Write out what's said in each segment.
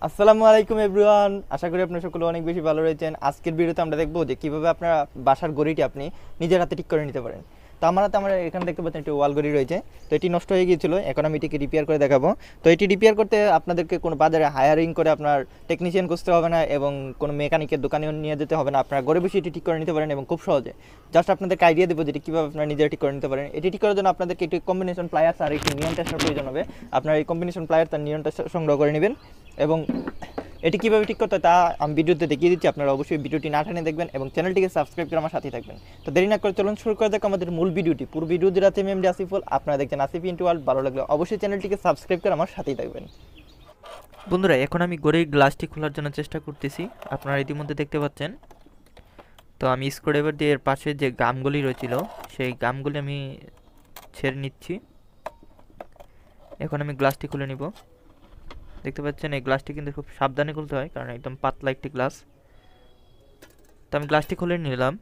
আসসালামু আলাইকুম এভরিওয়ান, আশা করি আপনারা সকলে অনেক বেশি ভালো রয়েছেন। আজকের ভিডিওতে আমরা দেখবো যে কিভাবে আপনার বাসার ঘড়িটি আপনি নিজের হাতে ঠিক করে নিতে পারেন। তো আমরা এখানে দেখতে পাচ্ছেন একটি ওয়াল ঘড়ি রয়েছে। তো এটি নষ্ট হয়ে গিয়েছিল, এখন আমি এটিকে রিপেয়ার করে দেখাবো। তো এটি রিপেয়ার করতে আপনাদেরকে কোনো বাজারে হায়ারিং করে আপনার টেকনিশিয়ান খুঁজতে হবে না এবং কোনো মেকানিকের দোকানেও নিয়ে যেতে হবে না। আপনারা ঘরে বসে এটি ঠিক করে নিতে পারেন এবং খুব সহজে। জাস্ট আপনাদেরকে আইডিয়া দেবো যেটি কীভাবে আপনারা নিজেরা ঠিক করে নিতে পারেন। এটি ঠিক করার জন্য আপনাদেরকে একটি কম্বিনেশন প্লায়ার্স আর একটি নিয়ন টেস্টার প্রয়োজন হবে। আপনার এই কম্বিনেশন প্লায়ার্স আর নিয়ন টেস্টার সংগ্রহ করে নেবেন এবং এটি কীভাবে ঠিক করতে হয় তা আমি ভিডিওতে দেখিয়ে দিচ্ছি। আপনারা অবশ্যই ভিডিওটি না টেনে দেখবেন এবং চ্যানেলটিকে সাবস্ক্রাইব করে আমার সাথেই থাকবেন। তো দেরি না করে চলুন শুরু করে দেখো আমাদের মূল ভিডিওটি। পুরো ভিডিও দিরাতে আমি এমডি আসিফুল, আপনারা দেখছেন আসিফ ইন্টু ওয়ার্ল্ড। ভালো লাগলে অবশ্যই চ্যানেলটিকে সাবস্ক্রাইব করে আমার সাথেই থাকবেন। বন্ধুরা, এখন আমি ঘড়ির গ্লাসটি খোলার জন্য চেষ্টা করতেছি। আপনারা ইতিমধ্যে দেখতে পাচ্ছেন। তো আমি স্ক্রুড্রাইভার দিয়ে এর পাশে যে গামগুলি রয়েছিল সেই গামগুলি আমি ছেড়ে নিচ্ছি। এখন আমি গ্লাসটি খুলে নিব। দেখতে পাচ্ছেন এই গ্লাসটি কিন্তু খুব সাবধানে খুলতে হয়, কারণ একদম পাতলা একটি গ্লাস। তো আমি গ্লাসটি খুলে নিলাম।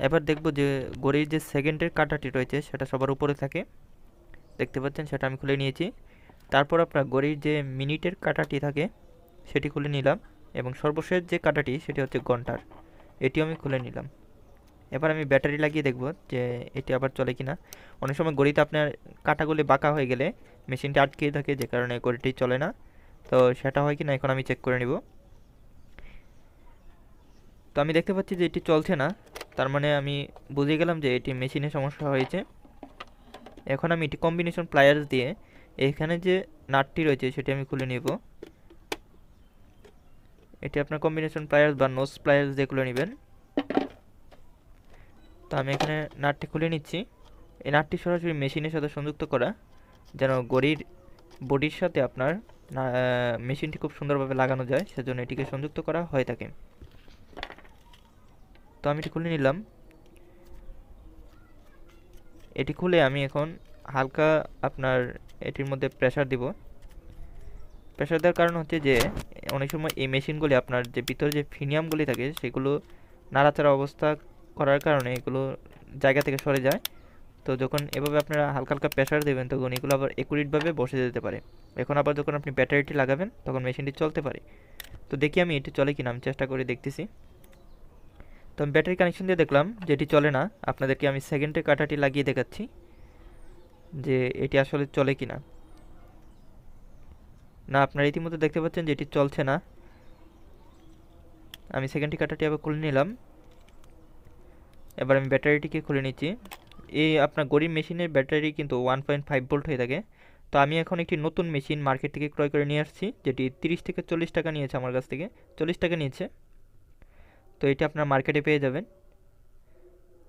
এবার দেখব যে ঘড়ির যে সেকেন্ডের কাঁটাটি রয়েছে সেটা সবার উপরে থাকে, দেখতে পাচ্ছেন, সেটা আমি খুলে নিয়েছি। তারপর আপনার ঘড়ির যে মিনিটের কাঁটাটি থাকে সেটি খুলে নিলাম এবং সর্বশেষ যে কাঁটাটি সেটি হচ্ছে ঘন্টার, এটিও আমি খুলে নিলাম। এবার আমি ব্যাটারি লাগিয়ে দেখব যে এটি আবার চলে কিনা। অনেক সময় ঘড়িতে আপনার কাঁটাগুলি বাঁকা হয়ে গেলে মেশিনটি আটকে থাকে, যে কারণে ঘড়িটি চলে না। তো সেটা হয় কিনা এখন আমি চেক করে নিব। তো আমি দেখতে পাচ্ছি যে এটি চলছে না, তার মানে আমি বুঝে গেলাম যে এটি মেশিনে সমস্যা হয়েছে। এখন আমি এটি কম্বিনেশন প্লায়ার্স দিয়ে এখানে যে নাটটি রয়েছে সেটি আমি খুলে নেব। এটি আপনার কম্বিনেশন প্লায়ার্স বা নোজ প্লায়ার্স দিয়ে খুলে নেবেন। তো আমি এখানে নাটটি খুলে নিচ্ছি। এই নাটটি সরাসরি মেশিনের সাথে সংযুক্ত করা, যেন ঘড়ির বডির সাথে আপনার মেশিনটি খুব সুন্দরভাবে লাগানো যায়, সেজন্য এটিকে সংযুক্ত করা হয়ে থাকে। তো আমি এটি খুলে নিলাম। এটি খুলে আমি এখন হালকা আপনার এটির মধ্যে প্রেসার দিব। প্রেসার দেওয়ার কারণ হচ্ছে যে অনেক সময় এই মেশিনগুলি আপনার যে ভিতরে যে ফিনিয়ামগুলি থাকে সেগুলো নাড়াচাড়া অবস্থা করার কারণে এগুলো জায়গা থেকে সরে যায়। তো যখন এভাবে আপনারা হালকা হালকা প্রেসার দেবেন তখন এগুলো আবার একুরেটভাবে বসে যেতে পারে। এখন আবার যখন আপনি ব্যাটারিটি লাগাবেন তখন মেশিনটি চলতে পারে। তো দেখি আমি এটি চলে কিনা, আমি চেষ্টা করে দেখতেছি। তো আমি ব্যাটারি কানেকশন দিয়ে দেখলাম যে এটি চলে না। আপনাদেরকে আমি সেকেন্ডের কাঁটাটি লাগিয়ে দেখাচ্ছি যে এটি আসলে চলে কিনা। না, আপনারা ইতিমধ্যে দেখতে পাচ্ছেন যে এটি চলছে না। আমি সেকেন্ডটি কাঁটাটি আবার খুলে নিলাম। এবার আমি ব্যাটারিটিকে খুলে নিচ্ছি। এই আপনার ঘড়ির মেশিনের ব্যাটারি কিন্তু 1.5 ভোল্ট হয়ে থাকে। তো আমি এখন একটি নতুন মেশিন মার্কেট থেকে ক্রয় করে নিয়ে আসছি, যেটি 30 থেকে 40 টাকা নিয়েছে আমার কাছ থেকে। 40 টাকা নিয়েছে। তো এটি আপনার মার্কেটে পেয়ে যাবেন।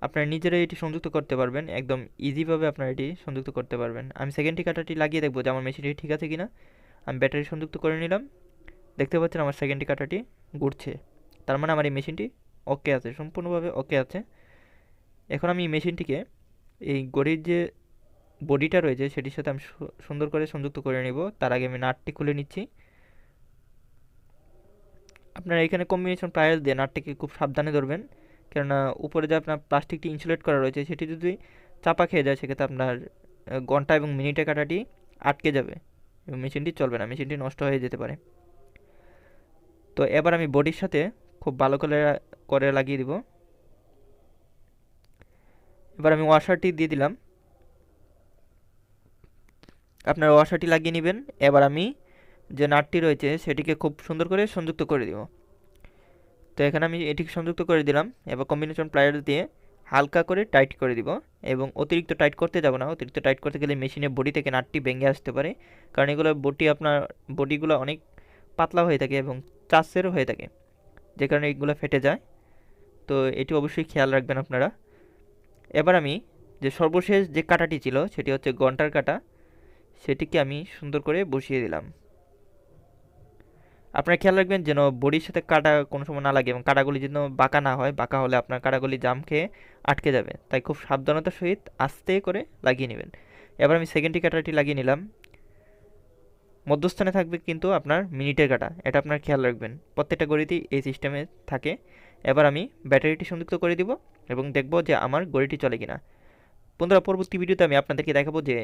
আপনারা নিজেরাই এটি সংযুক্ত করতে পারবেন, একদম ইজিভাবে আপনারা এটি সংযুক্ত করতে পারবেন। আমি সেকেন্ডটি কাঁটাটি লাগিয়ে দেখবো যে আমার মেশিনটি ঠিক আছে কিনা। আমি ব্যাটারি সংযুক্ত করে নিলাম। দেখতে পাচ্ছেন আমার সেকেন্ডটি কাঁটাটি ঘুরছে, তার মানে আমার এই মেশিনটি ওকে আছে, সম্পূর্ণভাবে ওকে আছে। এখন আমি এই মেশিনটিকে এই ঘড়ির যে বডিটা রয়েছে সেটির সাথে আমি সুন্দর করে সংযুক্ত করে নেব। তার আগে আমি নাটটি খুলে নিচ্ছি। আপনারা এখানে কম্বিনেশন প্লায়ার্স দিয়ে নাটটিকে খুব সাবধানে ধরবেন, কেননা উপরে যে আপনার প্লাস্টিকটি ইনসুলেট করা রয়েছে সেটি যদি চাপা খেয়ে যায় সেক্ষেত্রে আপনার ঘন্টা এবং মিনিটের কাঁটাটি আটকে যাবে এবং মেশিনটি চলবে না, মেশিনটি নষ্ট হয়ে যেতে পারে। তো এবার আমি বডির সাথে খুব ভালো করে করে লাগিয়ে দিব। এবার আমি ওয়াশারটি দিয়ে দিলাম। আপনার ওয়াশারটি লাগিয়ে নেবেন। এবার আমি যে নাটটি রয়েছে সেটিকে খুব সুন্দর করে সংযুক্ত করে দিব। তো এখানে আমি এটিকে সংযুক্ত করে দিলাম। এবার কম্বিনেশন প্লায়ার্স দিয়ে হালকা করে টাইট করে দিব এবং অতিরিক্ত টাইট করতে যাব না। অতিরিক্ত টাইট করতে গেলে মেশিনের বডি থেকে নাটটি ভেঙে আসতে পারে, কারণ এগুলো আপনার বডিগুলো অনেক পাতলা হয়ে থাকে এবং চাষেরও হয়ে থাকে, যে কারণে এগুলো ফেটে যায়। তো এটি অবশ্যই খেয়াল রাখবেন আপনারা। এবার আমি যে সর্বশেষ যে কাঁটাটি ছিল সেটি হচ্ছে ঘন্টার কাঁটা, সেটিকে আমি সুন্দর করে বসিয়ে দিলাম। আপনারা খেয়াল রাখবেন যেন বডির সাথে কাটা কোনো সময় না লাগে এবং কাটাগুলি যেন বাঁকা না হয়। বাঁকা হলে আপনার কাটাগুলি জাম খেয়ে আটকে যাবে, তাই খুব সাবধানতার সহিত আস্তে করে লাগিয়ে নেবেন। এবার আমি সেকেন্ডটি কাটাটি লাগিয়ে নিলাম। মধ্যস্থানে থাকবে কিন্তু আপনার মিনিটের কাটা, এটা আপনার খেয়াল রাখবেন, প্রত্যেকটা ঘড়িতেই এই সিস্টেমে থাকে। এবার আমি ব্যাটারিটি সংযুক্ত করে দিব এবং দেখব যে আমার ঘড়িটি চলে কিনা। বন্ধুরা, পরবর্তী ভিডিওতে আমি আপনাদেরকে দেখাবো যে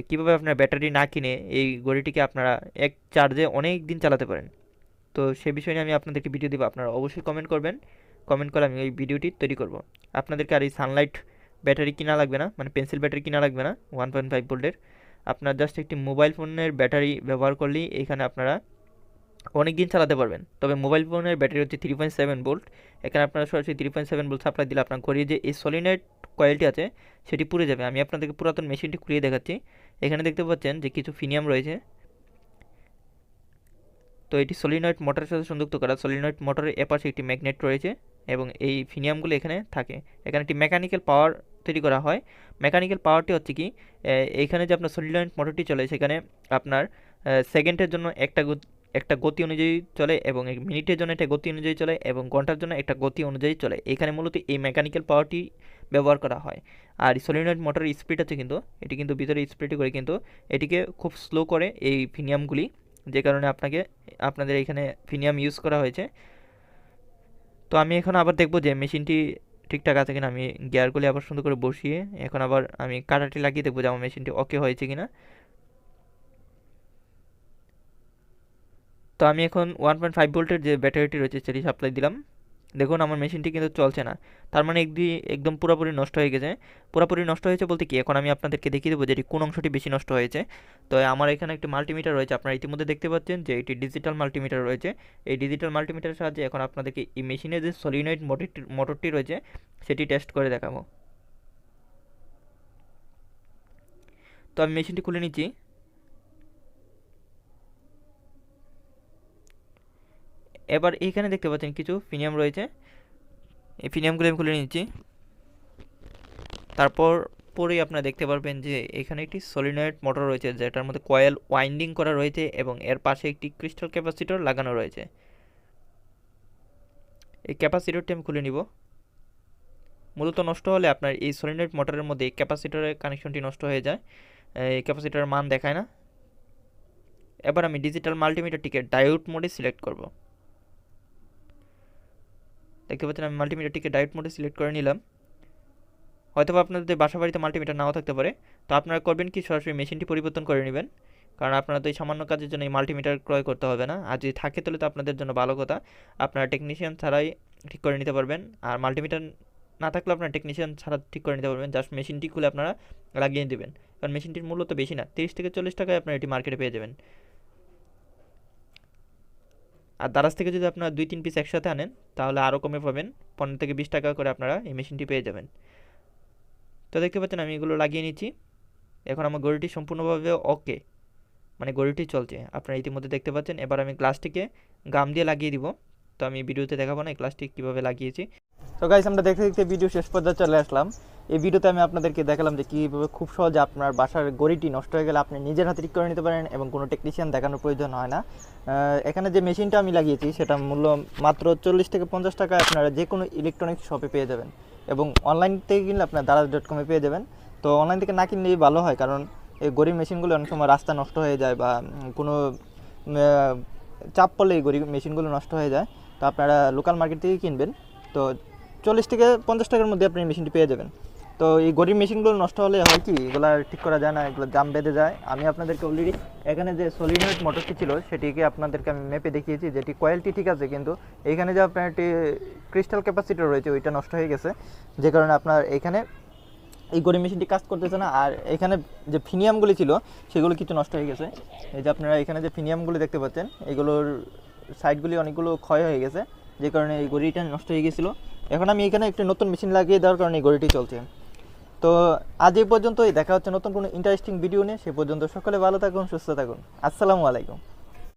কীভাবে আপনার ব্যাটারি না কিনে এই ঘড়িটিকে আপনারা এক চার্জে অনেক দিন চালাতে পারেন। তো সে বিষয় নিয়ে আমি আপনাদেরকে ভিডিও দেবো, আপনারা অবশ্যই কমেন্ট করবেন। কমেন্ট করে আমি এই ভিডিওটি তৈরি করব। আপনাদেরকে আর এই সানলাইট ব্যাটারি কিনা লাগবে না, মানে পেন্সিল ব্যাটারি কিনা লাগবে না 1.5 ভোল্টের। আপনার জাস্ট একটি মোবাইল ফোনের ব্যাটারি ব্যবহার করলেই এখানে আপনারা অনেক দিন চালাতে পারবেন। তবে মোবাইল ফোনের ব্যাটারি হচ্ছে 3.7 ভোল্ট। এখানে আপনারা সরাসরি 3.7 ভোল্ট সাপ্লাই দিলে আপনার ঘড়ির যে এই সলিনয়েড কয়েলটি আছে সেটি পুড়ে যাবে। আমি আপনাদেরকে পুরাতন মেশিনটি খুলিয়ে দেখাচ্ছি। এখানে দেখতে পাচ্ছেন যে কিছু ফিনিয়াম রয়েছে। তো এটি সলিনয়েড মোটরের সাথে সংযুক্ত করা। সলিনয়েড মোটরের এপাশে একটি ম্যাগনেট রয়েছে এবং এই ফিনিয়ামগুলো এখানে থাকে। এখানে একটি মেকানিক্যাল পাওয়ার তৈরি করা হয়। মেকানিক্যাল পাওয়ারটি হচ্ছে কি, এইখানে যে আপনার সলিনয়েড মোটরটি চলে সেখানে আপনার সেকেন্ডের জন্য একটা গতি অনুযায়ী চলে এবং মিনিটের জন্য একটা গতি অনুযায়ী চলে এবং ঘন্টার জন্য একটা গতি অনুযায়ী চলে। এখানে মূলত এই মেকানিক্যাল পাওয়ারটি ব্যবহার করা হয়। আর সলিনয়েড মোটরের স্পিড আছে কিন্তু, এটি কিন্তু ভিতরে স্পিড করে কিন্তু এটিকে খুব স্লো করে এই ফিনিয়ামগুলি, যে কারণে আপনাদের এখানে ফিনিয়াম ইউজ করা হয়েছে। তো আমি এখন আবার দেখব যে মেশিনটি ঠিকঠাক আছে কিনা। আমি গিয়ারগুলি আবার সুন্দর করে বসিয়ে এখন আবার আমি কাটাটি লাগিয়ে দেখবো যে আমার মেশিনটি ওকে হয়েছে কিনা। তো আমি এখন 1.5 ভোল্টের যে ব্যাটারিটি রয়েছে সেটি সাপ্লাই দিলাম। দেখুন আমার মেশিনটি কিন্তু চলছে না, তার মানে একদম পুরোপুরি নষ্ট হয়ে গেছে। পুরোপুরি নষ্ট হয়েছে বলতে কি, এখন আমি আপনাদেরকে দেখিয়ে দেবো যে এটি কোন অংশটি বেশি নষ্ট হয়েছে। তো আমার এখানে একটি মাল্টিমিটার রয়েছে, আপনারা ইতিমধ্যে দেখতে পাচ্ছেন যে এটি ডিজিটাল মাল্টিমিটার রয়েছে। এই ডিজিটাল মাল্টিমিটারের সাহায্যে এখন আপনাদেরকে এই মেশিনের যে সলিনয়েড মোটরটি রয়েছে সেটি টেস্ট করে দেখাবো। তো আমি মেশিনটি খুলে নিচ্ছি। এবার এইখানে দেখতে পাচ্ছেন কিছু ফিনিয়াম রয়েছে, এই ফিনিয়ামগুলো আমি খুলে নিচ্ছি। তারপর পরেই আপনারা দেখতে পারবেন যে এখানে একটি সলিনয়েড মোটর রয়েছে যেটার মধ্যে কয়েল ওয়াইন্ডিং করা রয়েছে এবং এর পাশে একটি ক্রিস্টাল ক্যাপাসিটর লাগানো রয়েছে। এই ক্যাপাসিটরটি আমি খুলে নিব। মূলত নষ্ট হলে আপনার এই সলিনয়েড মোটরের মধ্যে এই ক্যাপাসিটরের কানেকশনটি নষ্ট হয়ে যায়, এই ক্যাপাসিটরের মান দেখায় না। এবার আমি ডিজিটাল মাল্টিমিটারটিকে ডায়োড মোডে সিলেক্ট করব। দেখতে পাচ্ছেন আমি মাল্টিমিটারটিকে ডায়োড মোডে সিলেক্ট করে নিলাম। হয়তো আপনাদের বাসা বাড়িতে মাল্টিমিটার নাও থাকতে পারে, তো আপনারা করবেন কি, সরাসরি মেশিনটি পরিবর্তন করে নেবেন, কারণ আপনারা তো এই সামান্য কাজের জন্য এই মাল্টিমিটার ক্রয় করতে হবে না। আর যদি থাকে তাহলে তো আপনাদের জন্য ভালো কথা, আপনারা টেকনিশিয়ান ছাড়াই ঠিক করে নিতে পারবেন। আর মাল্টিমিটার না থাকলে আপনারা টেকনিশিয়ান ছাড়া ঠিক করে নিতে পারবেন, জাস্ট মেশিনটি খুলে আপনারা লাগিয়ে দেবেন। কারণ মেশিনটির মূল্য তো বেশি না, 30 থেকে 40 টাকায় আপনারা এটি মার্কেটে পেয়ে যাবেন। আর দারাজ থেকে যদি আপনারা 2-3 পিস একসাথে আনেন তাহলে আরও কমে পাবেন, 15 থেকে 20 টাকা করে আপনারা এই মেশিনটি পেয়ে যাবেন। তো দেখতে পাচ্ছেন আমি এগুলো লাগিয়ে নিচ্ছি। এখন আমার ঘড়িটি সম্পূর্ণভাবে ওকে, মানে ঘড়িটি চলছে, আপনারা ইতিমধ্যে দেখতে পাচ্ছেন। এবার আমি গ্লাসটিকে গাম দিয়ে লাগিয়ে দিব। তো আমি ভিডিওতে দেখাবো না এই গ্লাসটি কীভাবে লাগিয়েছি। তো গাইস, আমরা দেখতে দেখতে ভিডিও শেষ পর্যায়ে চলে আসলাম। এই ভিডিওতে আমি আপনাদেরকে দেখালাম যে কীভাবে খুব সহজে আপনার বাসার ঘড়িটি নষ্ট হয়ে গেলে আপনি নিজের হাতে ঠিক করে নিতে পারেন এবং কোনো টেকনিশিয়ান দেখানোর প্রয়োজন হয় না। এখানে যে মেশিনটা আমি লাগিয়েছি সেটা মূল্য মাত্র 40 থেকে 50 টাকায় আপনারা যে কোনো ইলেকট্রনিক্স শপে পেয়ে যাবেন এবং অনলাইন থেকে কিনলে আপনার daraz.com পেয়ে যাবেন। তো অনলাইন থেকে না কিনলেই ভালো হয়, কারণ এই ঘড়ির মেশিনগুলো অনেক সময় রাস্তা নষ্ট হয়ে যায় বা কোনো চাপ পড়লে এই ঘড়ির মেশিনগুলো নষ্ট হয়ে যায়। তো আপনারা লোকাল মার্কেট থেকে কিনবেন। তো 40 থেকে 50 টাকার মধ্যে আপনি মেশিনটি পেয়ে যাবেন। তো এই গরিব মেশিনগুলো নষ্ট হলে হয় কি, এগুলো ঠিক করা যায় না, এগুলো জাম বেঁধে যায়। আমি আপনাদেরকে অলরেডি এখানে যে সলিনয়েড মোটরটি ছিল সেটিকে আপনাদেরকে আমি মেপে দেখিয়েছি, যেটি কয়েলটি ঠিক আছে, কিন্তু এইখানে যে আপনার একটি ক্রিস্টাল ক্যাপাসিটর রয়েছে ওইটা নষ্ট হয়ে গেছে, যে কারণে আপনার এখানে এই গরিব মেশিনটি কাজ করতেছে না। আর এখানে যে ফিনিয়ামগুলি ছিল সেগুলো কিছু নষ্ট হয়ে গেছে। এই যে আপনারা এখানে যে ফিনিয়ামগুলি দেখতে পাচ্ছেন এগুলোর সাইডগুলি অনেকগুলো ক্ষয় হয়ে গেছে, যে কারণে এই ঘড়িটা নষ্ট হয়ে গেছিলো। এখন আমি এখানে একটি নতুন মেশিন লাগিয়ে দেওয়ার কারণে এই ঘড়িটি চলছে। তো আজ এই পর্যন্তই, দেখা হচ্ছে নতুন কোনো ইন্টারেস্টিং ভিডিও নিয়ে। সে পর্যন্ত সকলে ভালো থাকুন, সুস্থ থাকুন। আসসালামু আলাইকুম।